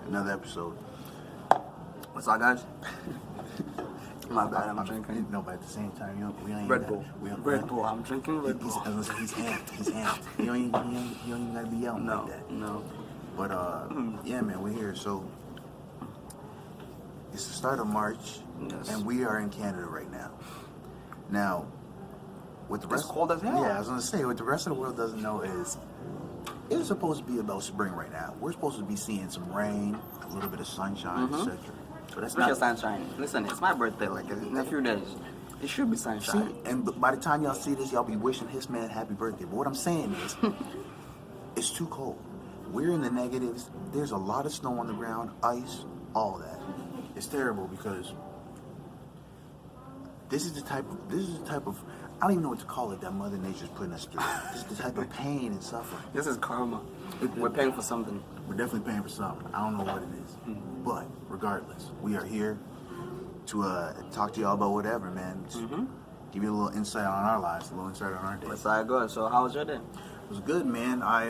Another episode. What's up, guys? My bad, I'm drinking. No, but at the same time, we ain't Red Bull. Red Bull. I'm drinking Red Bull. He's amped. He's amped. You don't even gotta be yelling like that. No. But yeah, man, we're here. So it's the start of March, Yes. and we are in Canada right now. Now, what the rest It's cold as hell. Yeah, I was gonna say what the rest of the world doesn't know is it's supposed to be about spring right now. We're supposed to be seeing some rain, a little bit of sunshine, etc. But that's Especially not. sunshine. Listen, it's my birthday, like in a few days. It should be sunshine. See, and by the time y'all see this, y'all be wishing his man happy birthday. But what I'm saying is, it's too cold. We're in the negatives. There's a lot of snow on the ground, ice, all that. It's terrible because this is the type of I don't even know what to call it that Mother Nature's putting us through. This is the type of pain and suffering. This is karma. We're paying for something. We're definitely paying for something. I don't know what it is. But regardless, we are here to talk to y'all about whatever, man. Just give you a little insight on our lives, a little insight on our day. That's how it goes. So how was your day? It was good, man. I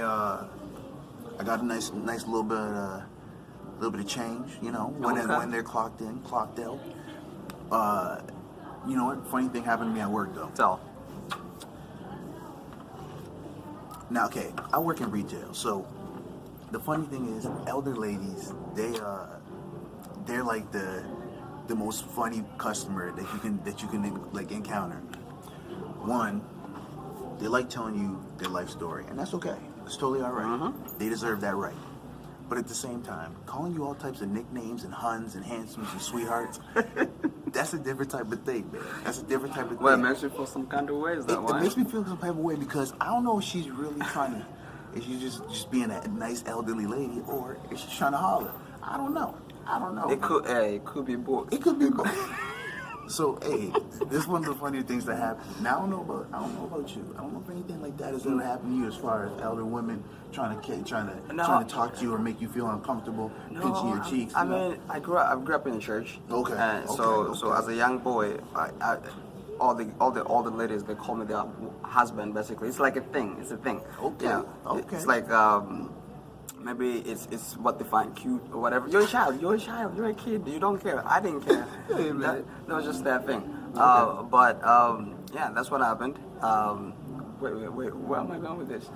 got a nice little bit of change, you know, when they're clocked in, clocked out. You know what? Funny thing happened to me at work though. Tell. Now, okay, I work in retail, so the funny thing is, elder ladies, they're like the most funny customer that you can like encounter. One, they like telling you their life story, and that's okay. It's totally all right. They deserve that right. But at the same time, calling you all types of nicknames and huns and handsomes and sweethearts, that's a different type of thing, man. That's a different type of thing. Well, it makes you feel some kind of way, is that why? It makes me feel some type of way because I don't know if she's really trying to, if she's just being a nice elderly lady, or if she's trying to holler. I don't know. It could be both. It could be both. So, hey, this is one of the funnier things that happen. Now, I don't know about you. I don't know if anything like that has ever happened to you as far as elder women trying to talk to you or make you feel uncomfortable, pinching your cheeks. I mean, I grew up in the church. Okay. So as a young boy, all the ladies, they call me their husband. Basically, it's like a thing. It's a thing. Okay. Yeah. Okay. It's like maybe it's what they find cute or whatever. You're a child. You're a kid. You don't care. I didn't care. That was just that thing. Okay. But yeah, that's what happened. Wait. Where am I going with this?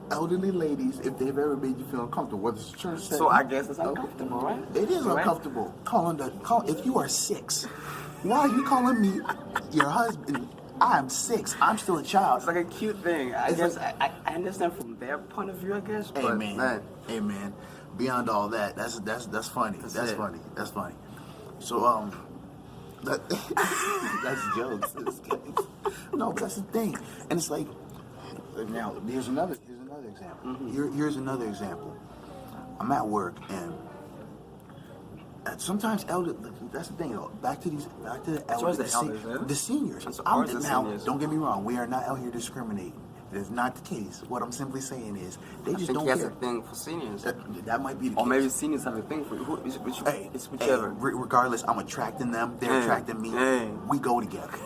Elderly ladies, if they've ever made you feel uncomfortable, whether it's a church setting. So I guess it's uncomfortable, right? It is uncomfortable. If you are 6, why are you calling me your husband? I'm 6. I'm still a child. It's like a cute thing. I understand from their point of view, I guess. Hey, But Hey man. Beyond all that, that's funny. That's funny. So that's jokes. No, but that's the thing. And it's like, now here's another example. Here's another example. I'm at work and sometimes that's the thing though. Back to the elders, the seniors. Now, don't get me wrong. We are not out here discriminating. That's not the case. What I'm simply saying is they just don't care. I think he has a thing for seniors. That might be the case. Or maybe seniors have a thing for you. It's whichever. Regardless, I'm attracting them. They're attracting me. We go together.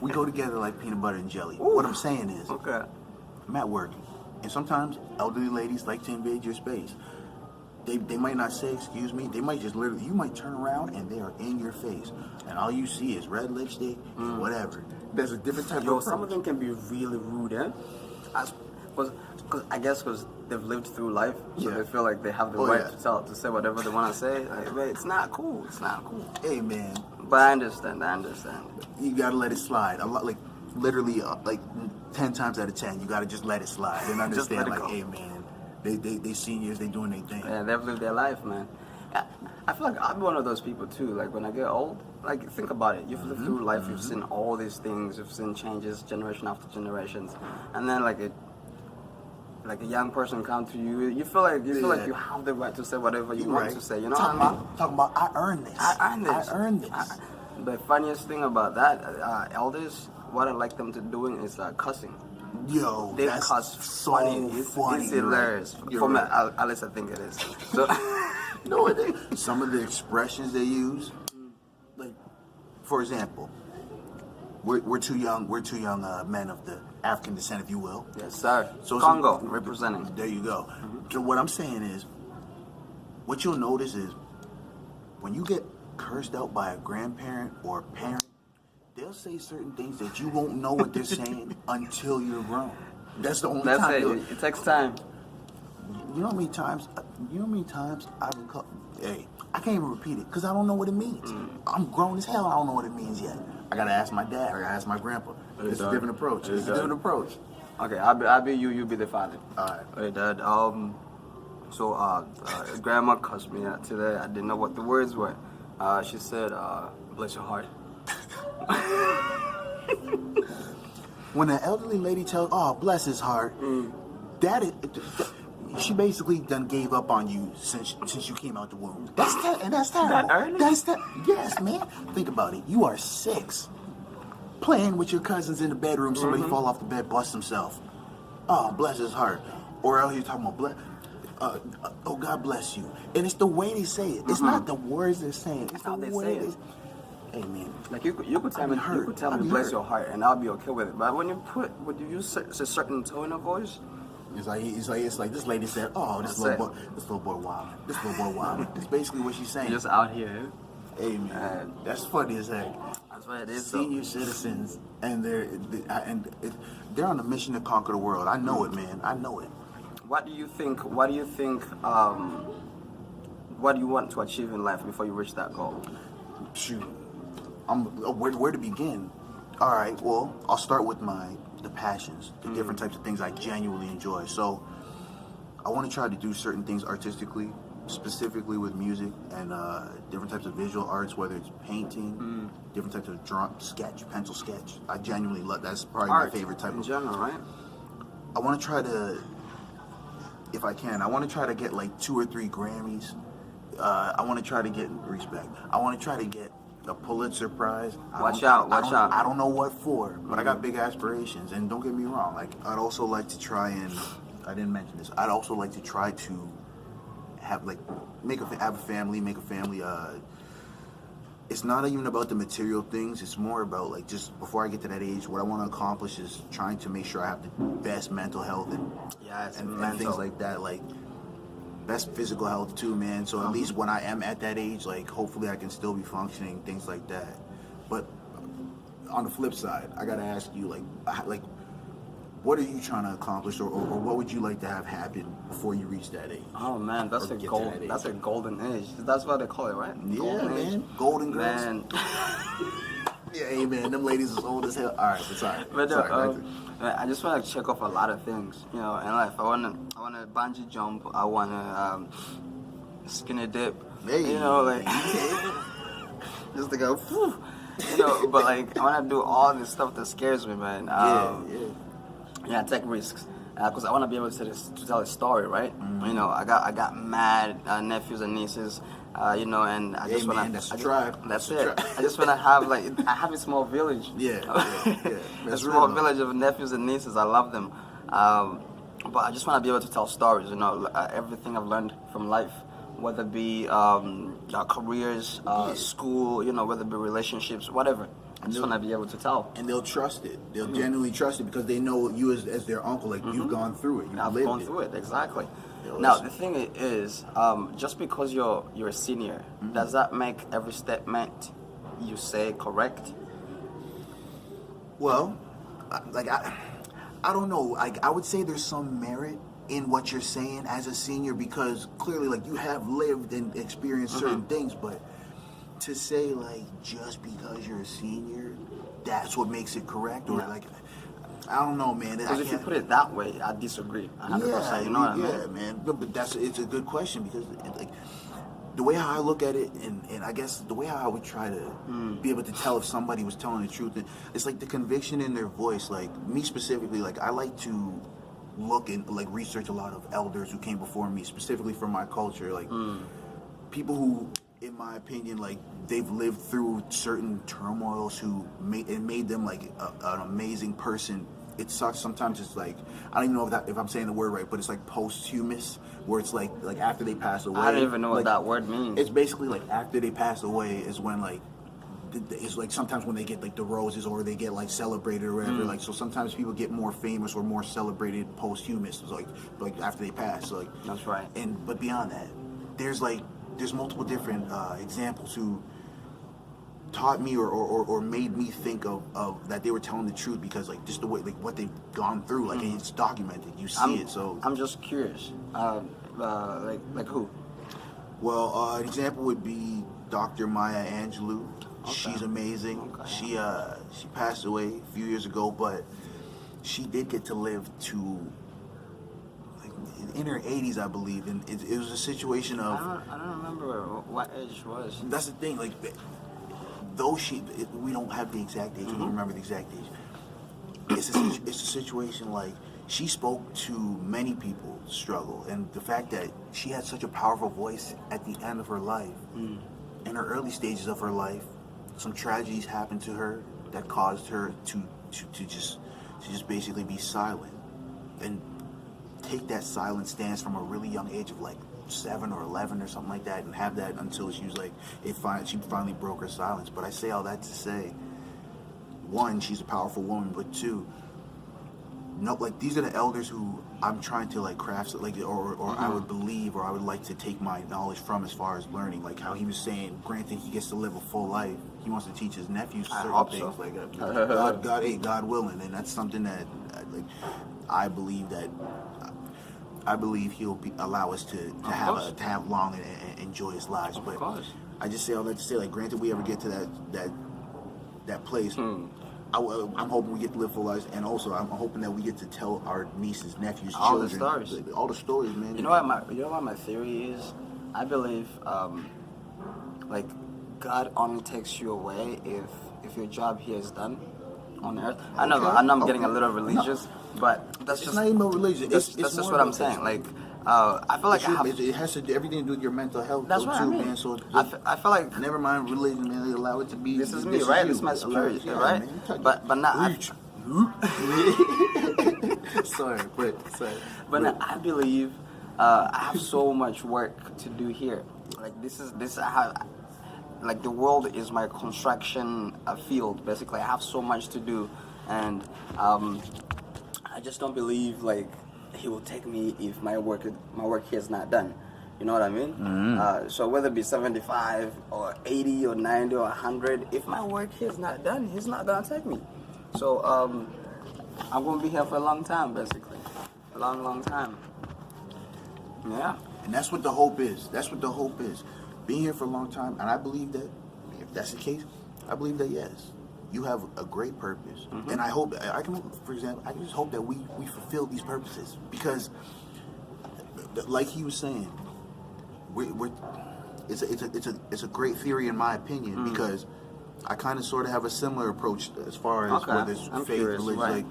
We go together like peanut butter and jelly. Ooh. What I'm saying is, I'm at work, and sometimes elderly ladies like to invade your space. They might not say excuse me. They might just literally, you might turn around and they are in your face, and all you see is red lipstick and whatever. There's a different type of some of them can be really rude, Because they've lived through life, so they feel like they have the right to say whatever they want to say. But it's not cool. Hey man. But I understand. You gotta let it slide. A lot, like literally, like 10 times out of 10, you gotta just let it slide and understand. Like, hey man. They seniors, they doing their thing. Yeah, they've lived their life, man. I feel like I'll be one of those people too. Like when I get old, like think about it. You've lived through life. You've seen all these things. You've seen changes, generation after generations, and then like a young person come to you. You feel like you have the right to say whatever you want to say. You know what I'm talking about? I earned this. The funniest thing about that, elders, what I like them to doing is cussing. Yo, they that's cuss so funny. funny. It's hilarious. For me, at least I think it is. So, no, some of the expressions they use, like, for example, we're two young men of the African descent, if you will. Yes, sir. So Congo representing. There you go. So what I'm saying is, what you'll notice is when you get cursed out by a grandparent or a parent, they'll say certain things that you won't know what they're saying until you're grown. That's the only That's time. it. It takes time. You know how many times? I've been called. Hey, I can't even repeat it because I don't know what it means. I'm grown as hell. I don't know what it means yet. I gotta ask my dad. I gotta ask my grandpa. It's a different approach. It's a different approach. Okay, I'll be you. You be the father. All right. Hey, Dad. So Grandma cussed me out today. I didn't know what the words were. She said, "Bless your heart." When an elderly lady tells, "Oh, bless his heart," that is, she basically done gave up on you since you came out the womb. That's terrible. That early? Yes, man. Think about it. You are 6, playing with your cousins in the bedroom. Somebody fall off the bed, bust himself. Oh, bless his heart. Or else you're talking about oh, God bless you. And it's the way they say it. It's not the words they're saying. It's how the they way say they it. Hey, man. Like you could tell me bless your heart, and I'll be okay with it. But when you use a certain tone of voice, It's like this lady said, "Oh, this little boy wild. This little boy wild." It's basically what she's saying. you're just out here. Hey, man, that's funny as heck. That's what it is. Senior citizens, and they're on a mission to conquer the world. I know it, man. I know it. What do you think? What do you want to achieve in life before you reach that goal? Shoot, where to begin? All right, well, I'll start with the passions, the different types of things I genuinely enjoy. So I want to try to do certain things artistically, specifically with music and different types of visual arts, whether it's painting, different types of pencil sketch. I genuinely love that's probably Art my favorite type in of general, right? I want to try to, if I can, I want to try to get like 2 or 3 Grammys. I want to try to get respect. I want to try to get a Pulitzer Prize. Watch out. I don't know what for, but I got big aspirations. And don't get me wrong, like I'd also like to try and, I didn't mention this, I'd also like to try to have like, have a family, make a family. It's not even about the material things. It's more about like just before I get to that age, what I want to accomplish is trying to make sure I have the best mental health and things like that. Like best physical health too, man. So at least when I am at that age, like hopefully I can still be functioning, things like that. But on the flip side, I gotta ask you, like what are you trying to accomplish, or what would you like to have happen before you reach that age? Oh man, that's a golden age. That's what they call it, right? Yeah, golden man. Age. Golden girls. Man. Yeah, hey man, them ladies is old as hell. All right, sorry. But Sorry, man, I just want to check off a lot of things, in life. I wanna bungee jump. I wanna skinny dip. Hey, just to go, whew, But like I wanna do all this stuff that scares me, man. Yeah, take risks. Because I want to be able to tell a story, right? I got mad nephews and nieces, and I just want to. That's it. I just want to have I have a small village. Yeah. A small village of nephews and nieces. I love them, but I just want to be able to tell stories. Everything I've learned from life, whether it be careers, school, whether it be relationships, whatever. I just want to be able to tell. And they'll trust it. They'll genuinely trust it because they know you as their uncle. Like, you've gone through it. I've gone through it, exactly. Now, the thing is, just because you're a senior, does that make every statement you say correct? Well, I don't know. I would say there's some merit in what you're saying as a senior because clearly, you have lived and experienced certain things, but to say just because you're a senior, that's what makes it correct, or I don't know, man. Because if you put it that way, I disagree 100%. You know what I mean? Yeah, man. But it's a good question because the way how I look at it, and I guess the way how I would try to be able to tell if somebody was telling the truth, it's the conviction in their voice. Like me specifically, I like to look and research a lot of elders who came before me, specifically from my culture, people who, in my opinion, they've lived through certain turmoils who made them an amazing person. It sucks sometimes. It's I don't even know if I'm saying the word right, but it's posthumous, where it's like after they pass away. I don't even know what that word means. It's basically after they pass away is when it's sometimes when they get the roses or they get celebrated or whatever. So sometimes people get more famous or more celebrated posthumous, like after they pass. That's right. But beyond that, there's multiple different examples who taught me or made me think of that they were telling the truth, because like just the way, like what they've gone through, like it's documented, you see it. So I'm just curious, like who? well, an example would be Dr. Maya Angelou. Okay. She's amazing. Okay. She passed away a few years ago, but she did get to live to like in her 80s, I believe, and it was a situation of I don't remember what age she was. that's the thing, like though we don't have the exact age, we don't remember the exact age. It's a situation like she spoke to many people's struggle, and the fact that she had such a powerful voice at the end of her life. In her early stages of her life, some tragedies happened to her that caused her to just basically be silent and take that silent stance from a really young age of like 7 or 11 or something like that, and have that until she was like she finally broke her silence. But I say all that to say, one, she's a powerful woman, but two, no, like these are the elders who I'm trying to like craft, like or I would believe, or I would like to take my knowledge from, as far as learning. Like how he was saying, granted he gets to live a full life, he wants to teach his nephews certain things, so. like God willing, and that's something that like I believe he'll allow us to have long and joyous lives. Of But course. I just say all that to say, like, granted we ever get to that place, I'm hoping we get to live full lives, and also I'm hoping that we get to tell our nieces, nephews, All the children, stories. all the stories, man. You know what my theory is? I believe like God only takes you away if your job here is done on earth. I know I'm getting a little religious, but that's It's just not even about religion. That's It's just more what I'm about saying. this. Like I feel like it has to do everything to do with your mental health. that's though, what too, I mean. man. So I feel like never mind religion, man. They allow it to be. this is me, right? you. This is my spirit, Yeah, right? man. But not. Sorry. But no, I believe I have so much work to do here. Like this I have, like the world is my construction field. Basically, I have so much to do, and I just don't believe like he will take me if my work here is not done. You know what I mean? So whether it be 75 or 80 or 90 or 100, if my work here is not done, he's not gonna take me. So I'm gonna be here for a long time, basically, a long time. Yeah. And that's what the hope is. Being here for a long time, and I believe that if that's the case, I believe that yes, you have a great purpose, and I hope I can just hope that we fulfill these purposes, because, like he was saying, it's a great theory in my opinion, because I kind of sort of have a similar approach as far as whether it's faith, religion, right. like.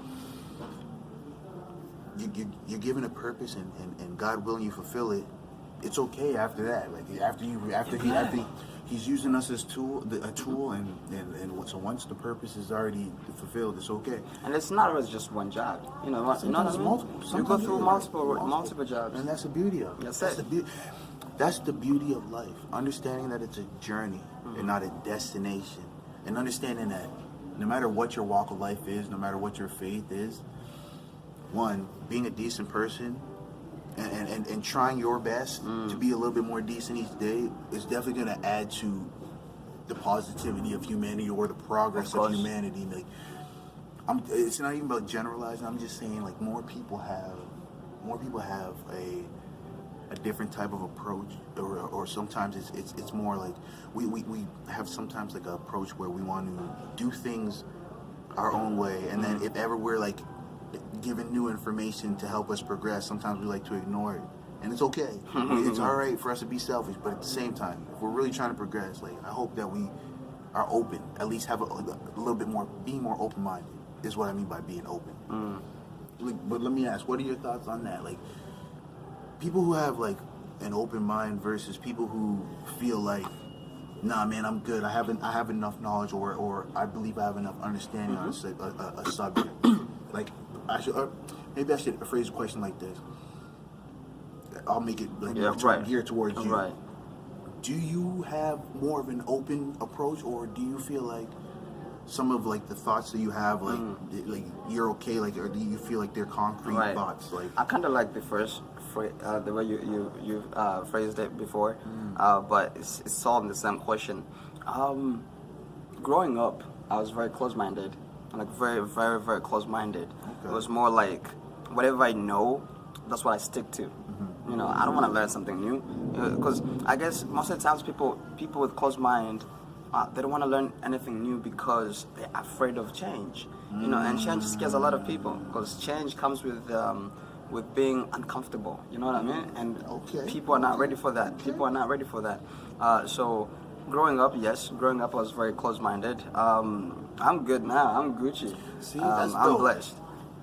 You're given a purpose, and God willing you fulfill it. It's okay after that. Like after he's using us as a tool, and so once the purpose is already fulfilled, it's okay. And it's not always just one job. You know what? Sometimes I mean? multiple. You go through multiple jobs, and that's the beauty of it. That's the beauty of life. Understanding that it's a journey and not a destination, and understanding that no matter what your walk of life is, no matter what your faith is. One, being a decent person and trying your best to be a little bit more decent each day is definitely going to add to the positivity of humanity or the progress of humanity. Like, it's not even about generalizing. I'm just saying, like, more people have a different type of approach, or sometimes it's more like we have sometimes like an approach where we want to do things our own way, and then if ever we're like given new information to help us progress, sometimes we like to ignore it, and it's okay. It's all right for us to be selfish, but at the same time, if we're really trying to progress, like, I hope that we are open, at least have a little bit more, being more open-minded is what I mean by being open. But let me ask, what are your thoughts on that? Like, people who have like an open mind versus people who feel like, nah, man, I'm good. I have enough knowledge, or I believe I have enough understanding on a subject. Like, maybe I should phrase the question like this. I'll make it like geared towards you. Right. Do you have more of an open approach, or do you feel like some of like the thoughts that you have, like you're okay, like, or do you feel like they're concrete thoughts? Like, I kind of like the first the way you phrased it before, but it's all in the same question. Growing up, I was very close-minded, like very, very, very close-minded. Okay. It was more like whatever I know, that's what I stick to. You know, I don't want to learn something new because I guess most of the times people with closed mind, they don't want to learn anything new because they're afraid of change. You know, and change scares a lot of people because change comes with being uncomfortable. You know what I mean? And people are not ready for that. People are not ready for that. So growing up, yes, I was very close-minded. I'm good now. I'm Gucci. See, that's I'm dope. blessed.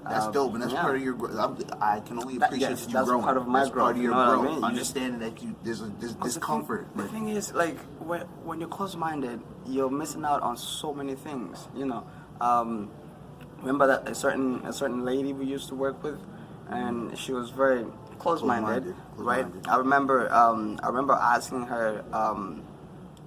That's dope, and that's part of your growth. I can only appreciate that you're growing. Part of my that's growth. part of your you know growth. What I mean? Understanding that there's discomfort. The thing is, like, when you're close-minded, you're missing out on so many things. You know, remember that a certain lady we used to work with, and she was very close-minded, right? I remember asking her,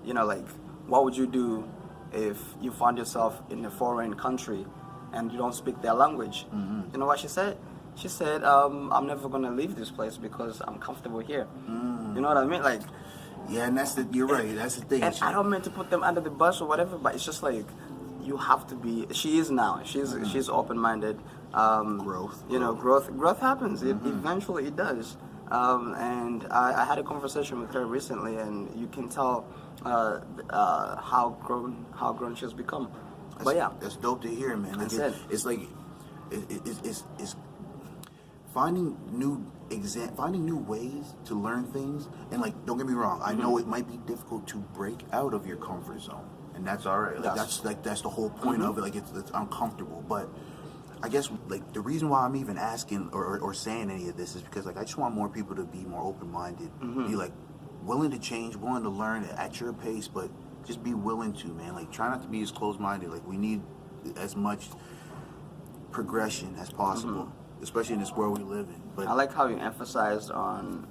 you know, like, what would you do if you found yourself in a foreign country and you don't speak their language? You know what she said? She said, I'm never gonna leave this place because I'm comfortable here. You know what I mean? Like, yeah, and you're right. That's the thing. And I don't mean to put them under the bus or whatever, but it's just like you have to be. She is now. She's open-minded. Growth. You know, growth happens. Eventually, it does. And I had a conversation with her recently, and you can tell how grown she's become. But yeah, that's dope to hear, man. Like it's like it's finding new ways to learn things, and like, don't get me wrong, I know it might be difficult to break out of your comfort zone, and that's all right. Like, that's the whole point of it. Like, it's uncomfortable, but I guess like the reason why I'm even asking or saying any of this is because, like, I just want more people to be more open-minded, be like willing to change, willing to learn at your pace, but just be willing to, man. Like, try not to be as closed-minded. Like, we need as much progression as possible, especially in this world we live in. But I like how you emphasized on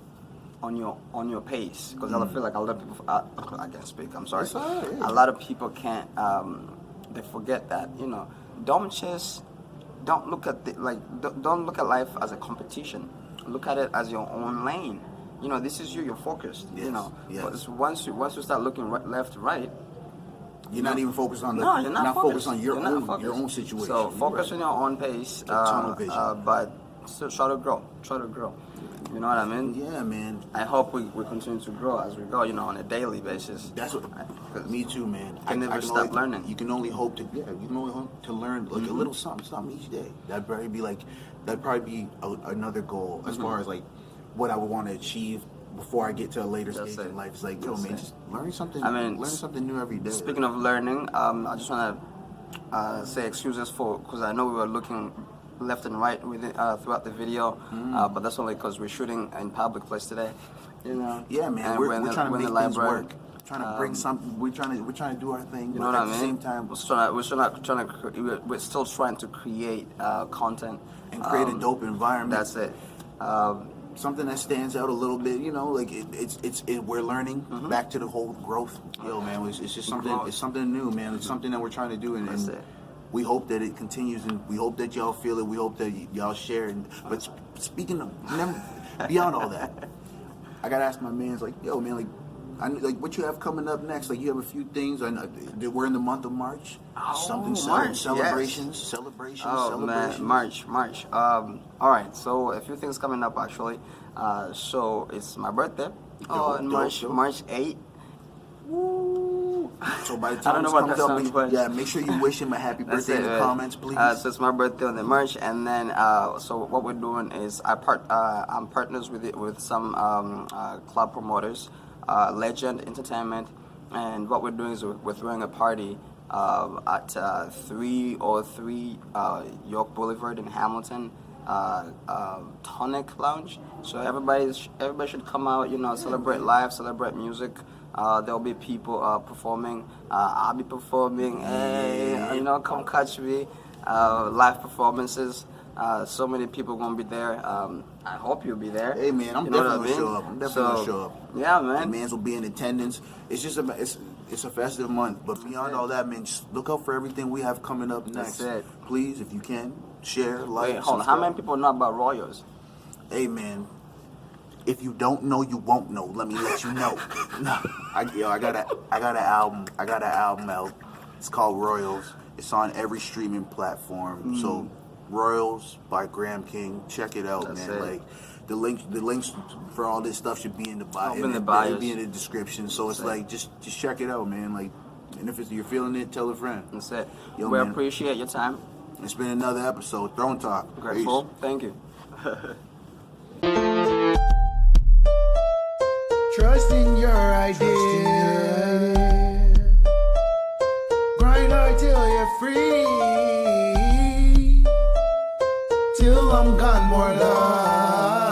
your pace, because I feel like a lot of people, I can't speak, I'm sorry. A lot of people can't, they forget that, you know. Don't look at don't look at life as a competition. Look at it as your own lane. You know, this is you're focused. Yes, you know, yes. but once you start looking left to right, you're not even focused on you're not focused on your own situation. So focus on your own pace, tunnel vision. but still try to grow. You know what I mean? Yeah, man. I hope we continue to grow as we go. You know, on a daily basis. That's what. Me too, man. I can never stop learning. You can only hope to. Yeah, you can only hope to learn like a little something each day. That'd probably be another goal as far as like what I would want to achieve before I get to a later stage in life. It's like, yo, man, just learn something. Learn something new every day. Speaking of learning, I just want to say excuses because I know we were looking left and right throughout the video, but that's only because we're shooting in public place today. You know. Yeah, man. We're trying to make things work. Trying to bring something. We're trying to do our thing. You know what I mean? At the same time, we're still trying to create content and create a dope environment. That's it. Something that stands out a little bit, you know, like we're learning back to the whole growth. Yo, man, it's just something. It's something new, man. It's something that we're trying to do, and we hope that it continues, and we hope that y'all feel it. We hope that y'all share. But speaking of, beyond all that, I gotta ask my man's like, yo, man, like what you have coming up next? Like, you have a few things. I know we're in the month of March. Celebrations. Man, March. All right, so a few things coming up actually. So it's my birthday. March 8th. Woo. So by the time it comes up, make sure you wish him a happy birthday in the comments, please. So it's my birthday on the March, and then so what we're doing is I'm partners with some club promoters, Legend Entertainment, and what we're doing is we're throwing a party at 303 York Boulevard in Hamilton. TONIK Lounge. So everybody should come out, you know, celebrate life, celebrate music. There'll be people performing. I'll be performing. Hey, you know, come catch me. Live performances. So many people gonna be there. I hope you'll be there. Hey, man, I'm definitely gonna show up. Yeah, man. The mans will be in attendance. It's just it's a festive month, but beyond all that, man, just look out for everything we have coming up next. That's it. Please, if you can, share, like. Wait, hold on. How many people know about Royals? Hey, man, if you don't know, you won't know. Let me let you know. No, I got an album out. It's called Royals. It's on every streaming platform. So Royals by Graham King. Check it out, That's man. it. Like the links for all this stuff should be in the bio. In the bios. It'll be in the description. So it's like just check it out, man. Like, and if you're feeling it, tell a friend. That's it. Yo, We man. appreciate your time. It's been another episode. Throne Talk. Grateful. Peace. Thank you. Trust in your idea. Grind hard till you're free. Till I'm gone, more love.